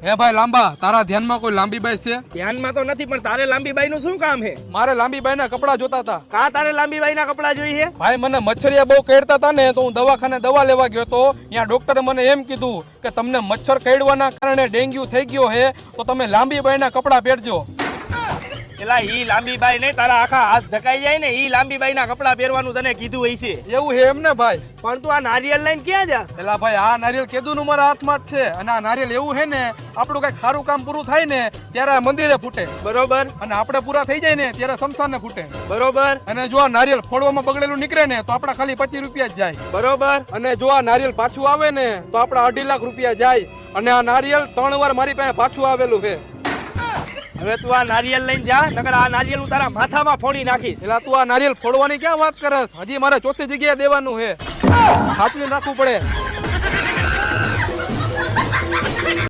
હે ભાઈ લાંબા, તારા ધ્યાનમાં કોઈ લાંબી બાઈ છે? ધ્યાનમાં તો નથી, પણ તારે લાંબી બાઈ નું શું કામ છે? મારે લાંબી બાઈ ના કપડા જોતા હતા. કા તારે લાંબી બાઈ ના કપડા જોઈએ? ભાઈ મને મચ્છરિયા બહુ કરડતા હતા ને, તો હું દવાખાને દવા લેવા ગયો તો. ત્યાં ડોક્ટરે મને એમ કીધું કે તમને મચ્છર કરડવાના કારણે ડેન્ગ્યુ થઈ ગયો છે, તો તમે લાંબી બાઈ ના કપડા પહેરજો. એલા ઈ લાંબી બાઈ નહીં, તારા આખા હાથ ઢકાઈ જાય ને, ઈ લાંબી બાઈ ના કપડા પહેરવાનું તને કીધું હોય છે. એવું છે એમ ને ભાઈ? પણ તું આ નારિયેલ લઈને ક્યાં જા? એલા ભાઈ, આ નારિયેલ કેદુનું મારા હાથમાં જ છે. અને આ નારિયેલ એવું છે ને, આપણું કઈક સારું કામ પૂરું થાય ને ત્યારે આ મંદિરે ફૂટે, બરોબર. અને આપણે પૂરા થઈ જાય ને ત્યારે શમશાને ફૂટે, બરોબર. અને જો આ નારિયેલ ફોડવામાં બગડેલું નીકળે ને તો આપડા ખાલી 25 રૂપિયા જ જાય, બરોબર. અને જો આ નારિયેલ પાછું આવે ને તો આપડા 2.5 લાખ રૂપિયા જાય. અને આ નારિયેલ 3 વાર મારી પાસે પાછું આવેલું છે. હવે તું આ નારિયેલ લઈને જા, નકર આ નારિયેલ હું તારા માથામાં ફોડી નાખીશ. એટલે તું આ નારિયેલ ફોડવાની ક્યાં વાત કરસ? હજી મારે ચોથી જગ્યાએ દેવાનું છે, સાચવી નાખવું પડે.